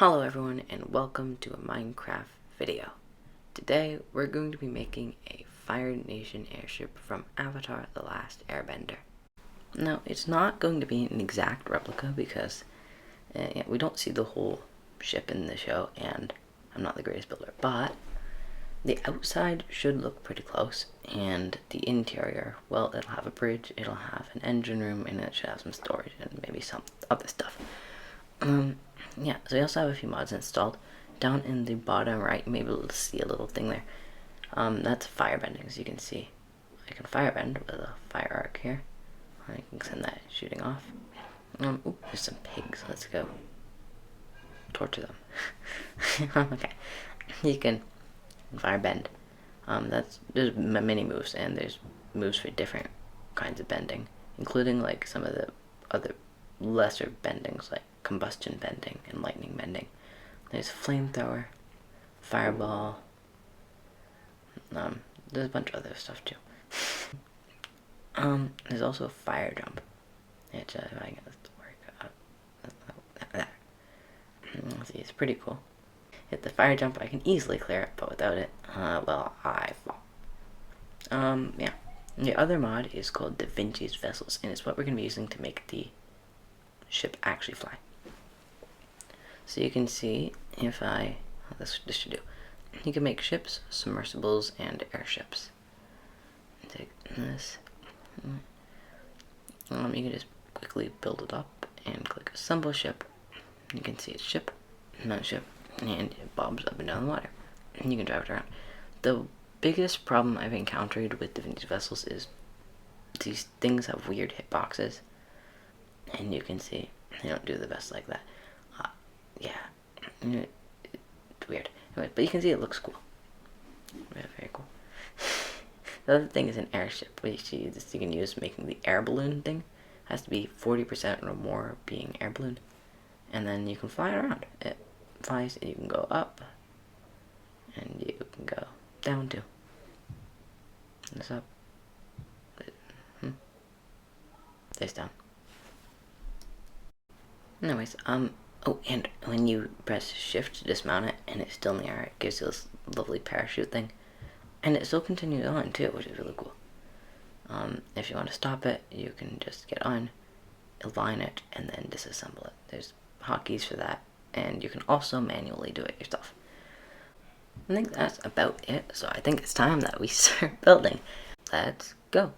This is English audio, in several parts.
Hello everyone and welcome to a Minecraft video. Today we're going to be making a Fire Nation airship from Avatar: The Last Airbender. Now it's not going to be an exact replica because we don't see the whole ship in the show and I'm not the greatest builder, but the outside should look pretty close and the interior, well, it'll have a bridge, it'll have an engine room, and it should have some storage and maybe some other stuff. Yeah, so we also have a few mods installed. Down in the bottom right, you may be able to see a little thing there. That's firebending, as you can see. I can firebend with a fire arc here. I can send that shooting off. Ooh, there's some pigs. Let's go torture them. Okay, you can firebend. There's many moves, and there's moves for different kinds of bending, including like some of the other lesser bendings like combustion bending and lightning bending. There's flamethrower, fireball, there's a bunch of other stuff too. There's also a fire jump. If I get this to work, see, it's pretty cool. Hit the fire jump, I can easily clear it, but without it, well, I fall. Yeah. The other mod is called Da Vinci's Vessels, and it's what we're going to be using to make the ship actually fly. So you can see if this should do. You can make ships, submersibles, and airships. Take this. You can just quickly build it up and click assemble ship. You can see it's ship, not ship, and it bobs up and down the water. And you can drive it around. The biggest problem I've encountered with Da Vinci's Vessels is these things have weird hitboxes. And you can see they don't do the best like that. Yeah, it's weird. Anyway, but you can see it looks cool. Very cool. The other thing is an airship, which you can use making the air balloon thing. It has to be 40% or more being air balloon, and then you can fly around. It flies, and you can go up, and you can go down too. This up. This down. Anyways, oh, and when you press shift to dismount it and it's still in the air, it gives you this lovely parachute thing. And it still continues on too, which is really cool. If you want to stop it, you can just get on, align it, and then disassemble it. There's hotkeys for that, and you can also manually do it yourself. I think that's about it, so I think it's time that we start building. Let's go.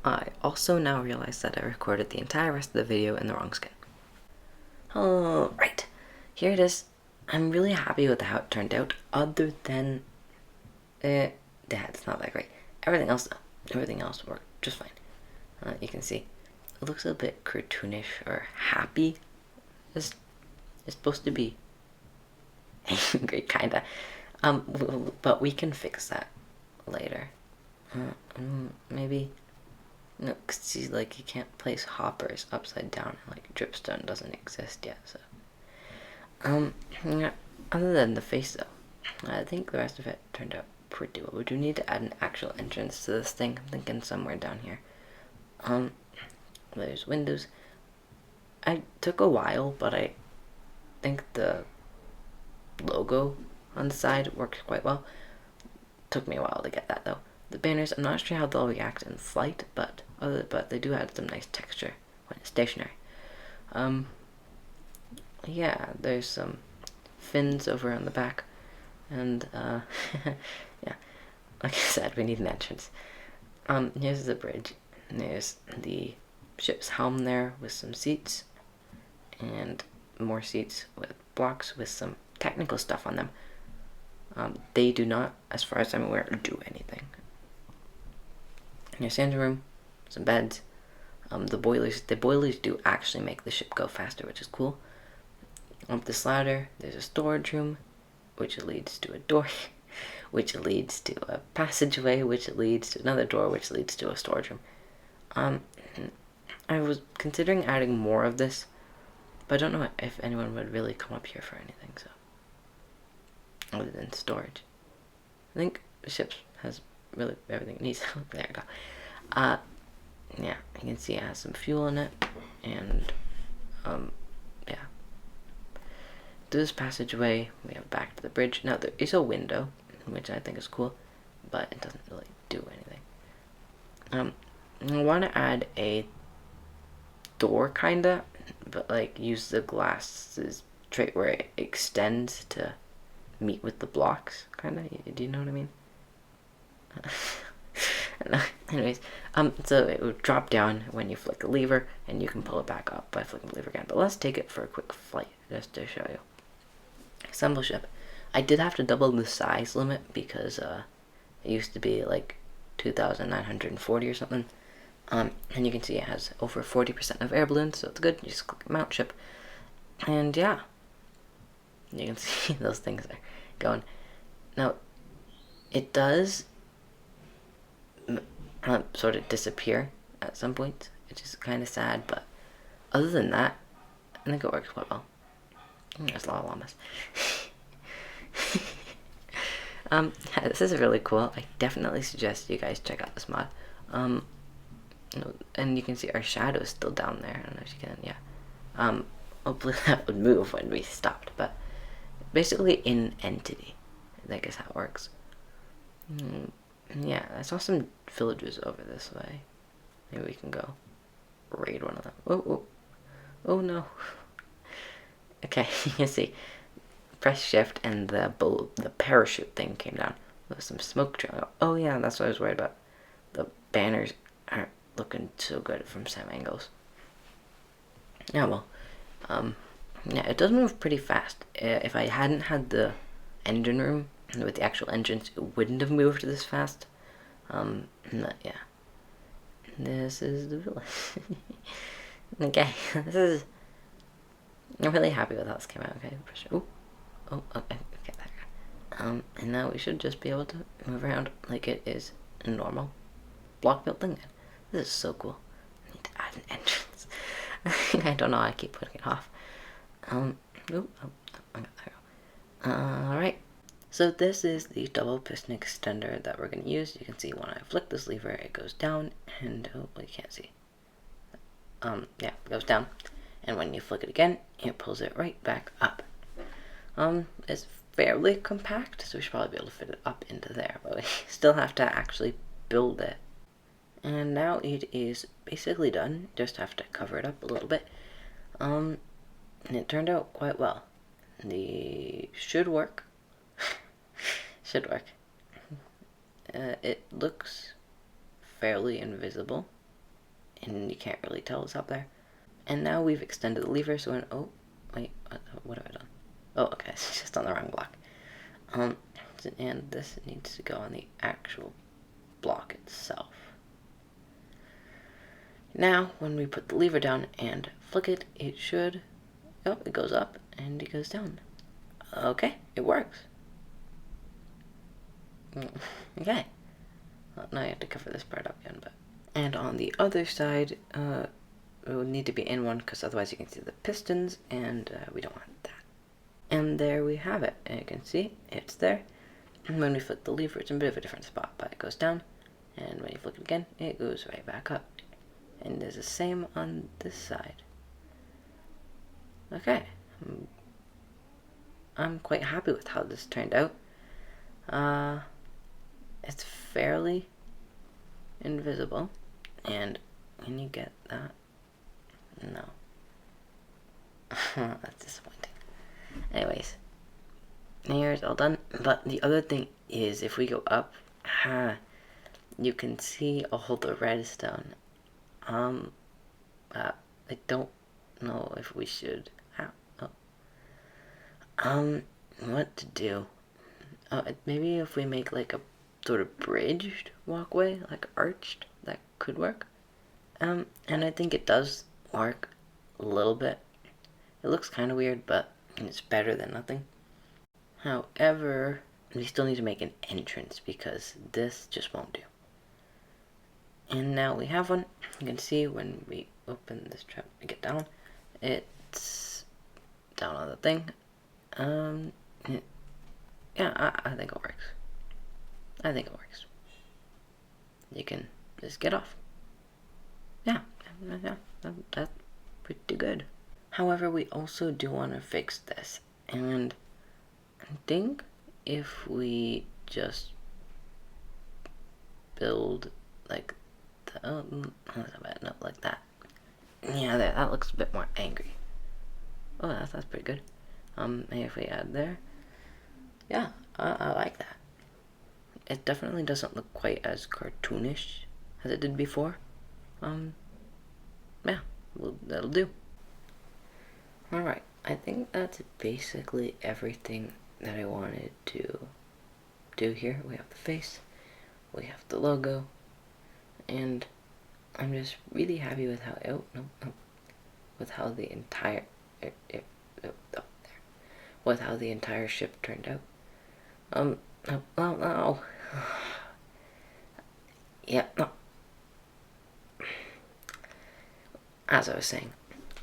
I also now realize that I recorded the entire rest of the video in the wrong skin. Oh, right. Here it is. I'm really happy with how it turned out, other than... yeah, it's not that great. Everything else, though. Everything else worked just fine. You can see. It looks a bit cartoonish or happy. It's supposed to be angry, kinda. But we can fix that later. Maybe... No, cause see, like, you can't place hoppers upside down. Like, dripstone doesn't exist yet, so... yeah, other than the face, though, I think the rest of it turned out pretty well. We do need to add an actual entrance to this thing. I'm thinking somewhere down here. There's windows. I took a while, but I think the logo on the side works quite well. Took me a while to get that, though. The banners, I'm not sure how they'll react in flight, but they do add some nice texture when it's stationary. Yeah, there's some fins over on the back, and yeah, like I said, we need an entrance. Here's the bridge. There's the ship's helm there with some seats, and more seats with blocks with some technical stuff on them. They do not, as far as I'm aware, do anything. Here's engine room, some beds. The boilers do actually make the ship go faster, which is cool. Up this ladder, there's a storage room, which leads to a door, which leads to a passageway, which leads to another door, which leads to a storage room. I was considering adding more of this, but I don't know if anyone would really come up here for anything, so. Other than storage. I think the ship has really everything it needs. There we go. Yeah, you can see it has some fuel in it, and, yeah. Through this passageway, we have back to the bridge. Now, there is a window, which I think is cool, but it doesn't really do anything. I want to add a door, kinda, but, like, use the glasses trait where it extends to meet with the blocks, kinda. Do you know what I mean? Anyways, so it would drop down when you flick the lever, and you can pull it back up by flicking the lever again. But let's take it for a quick flight, just to show you. Assemble ship. I did have to double the size limit because it used to be like 2,940 or something. And you can see it has over 40% of air balloons, so it's good. You just click mount ship, and yeah, you can see those things are going. Now, it does sort of disappear at some point, which is kind of sad, but other than that, I think it works quite well. There's a lot of llamas. Yeah, this is really cool. I definitely suggest you guys check out this mod. And you can see our shadow is still down there. I don't know if you can, yeah. Hopefully that would move when we stopped, but basically in entity, I think is how it works. Yeah, I saw some villages over this way. Maybe we can go raid one of them. Oh no. Okay, you can see. Press shift and the parachute thing came down. There was some smoke trail. Oh yeah, that's what I was worried about. The banners aren't looking so good from some angles. Yeah, well, yeah, it does move pretty fast. If I hadn't had the engine room with the actual engines, it wouldn't have moved this fast. But yeah, this is the village. Okay, this is. I'm really happy with how this came out. Okay, okay, there. And now we should just be able to move around like it is a normal block building. This is so cool. I need to add an entrance. I don't know. I keep putting it off. Alright. So this is the double piston extender that we're going to use. You can see when I flick this lever, it goes down, and oh, you can't see. Yeah, it goes down, and when you flick it again, it pulls it right back up. It's fairly compact, so we should probably be able to fit it up into there, but we still have to actually build it. And now it is basically done. Just have to cover it up a little bit. And it turned out quite well. The should work. It looks fairly invisible, and you can't really tell it's up there. And now we've extended the lever, so when, oh, wait, what have I done? Oh, okay, it's just on the wrong block. And this needs to go on the actual block itself. Now, when we put the lever down and flick it, it should, oh, it goes up and it goes down. Okay, it works. Okay. Well, now I have to cover this part up again, but. And on the other side, it would need to be in one, because otherwise you can see the pistons, and we don't want that. And there we have it. And you can see it's there. And when we flick the lever, it's in a bit of a different spot, but it goes down. And when you flick it again, it goes right back up. And there's the same on this side. Okay. I'm quite happy with how this turned out. It's fairly invisible. And when you get that, no. That's disappointing. Anyways, here's all done. But the other thing is, if we go up, you can see all the redstone. I don't know if we should. What to do? Maybe if we make like a sort of bridged walkway, like arched, that could work. And I think it does work a little bit. It looks kind of weird, but it's better than nothing. However, we still need to make an entrance because this just won't do. And now we have one. You can see when we open this trap and get down, it's down on the thing. Yeah, I think it works. I think it works. You can just get off. Yeah, that's pretty good. However, we also do want to fix this, and I think if we just build like the, no, like that. Yeah, there, that looks a bit more angry. Oh, that's pretty good. Maybe if we add there, yeah, I like that. It definitely doesn't look quite as cartoonish as it did before. Yeah, well, that'll do. Alright, I think that's basically everything that I wanted to do here. We have the face, we have the logo, and I'm just really happy with how, with how the entire, with how the entire ship turned out. No. Yeah, no. As I was saying,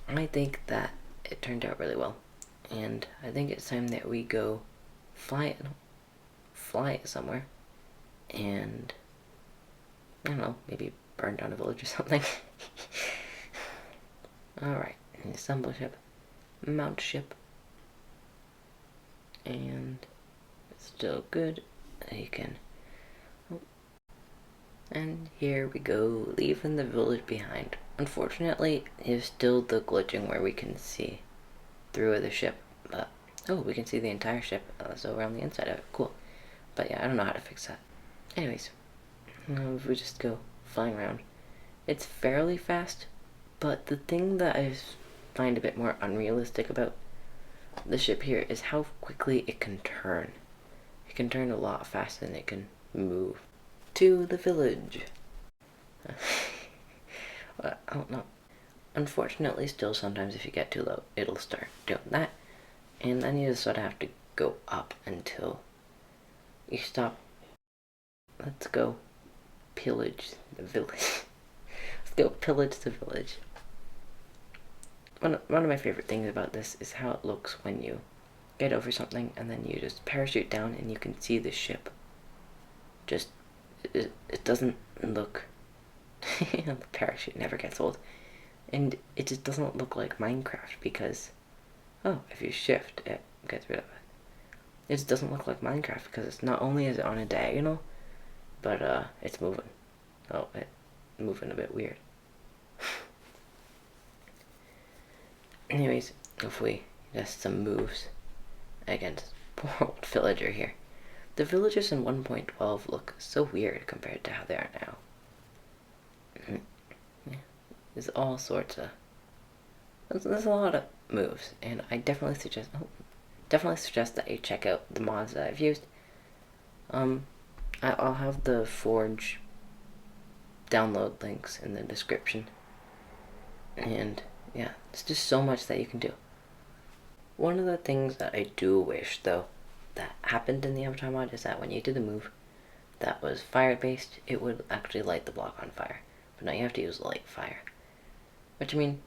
I think that it turned out really well, and I think it's time that we go fly it somewhere, and I don't know, maybe burn down a village or something. Alright, assemble ship, mount ship, and it's still good. You can, and here we go, leaving the village behind. Unfortunately, there's still the glitching where we can see through the ship, but we can see the entire ship, so we're on the inside of it. Cool. But yeah, I don't know how to fix that. Anyways, if we just go flying around, it's fairly fast, but the thing that I find a bit more unrealistic about the ship here is how quickly it can turn. It can turn a lot faster than it can move. To the village. Well, I don't know. Unfortunately, still sometimes if you get too low, it'll start doing that. And then you just sort of have to go up until you stop. Let's go pillage the village. Let's go pillage the village. One of my favorite things about this is how it looks when you get over something and then you just parachute down and you can see the ship. Just, it doesn't look, the parachute never gets old. And it just doesn't look like Minecraft because, if you shift, it gets rid of it. It just doesn't look like Minecraft because it's not only is it on a diagonal, but it's moving. It's moving a bit weird. Anyways, if we just some moves against poor old villager here. The villagers in 1.12 look so weird compared to how they are now. Yeah. There's all sorts of, there's a lot of moves, and I definitely suggest that you check out the mods that I've used. I'll have the Forge download links in the description, and yeah, it's just so much that you can do. One of the things that I do wish, though, that happened in the Avatar mod is that when you did the move that was fire-based, it would actually light the block on fire. But now you have to use light fire. Which, I mean,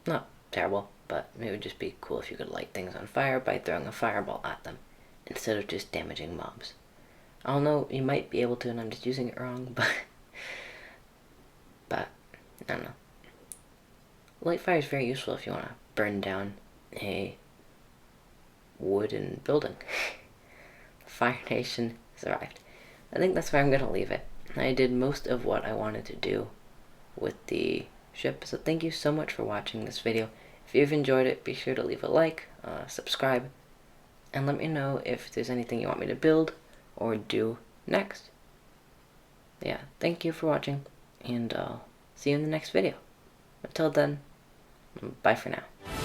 not terrible, but it would just be cool if you could light things on fire by throwing a fireball at them, instead of just damaging mobs. I don't know, you might be able to and I'm just using it wrong, but I don't know. Light fire is very useful if you want to burn down a wooden building. Fire Nation has arrived. I think that's where I'm going to leave it. I did most of what I wanted to do with the ship, so thank you so much for watching this video. If you've enjoyed it, be sure to leave a like, subscribe, and let me know if there's anything you want me to build or do next. Yeah, thank you for watching, and I'll see you in the next video. Until then, bye for now.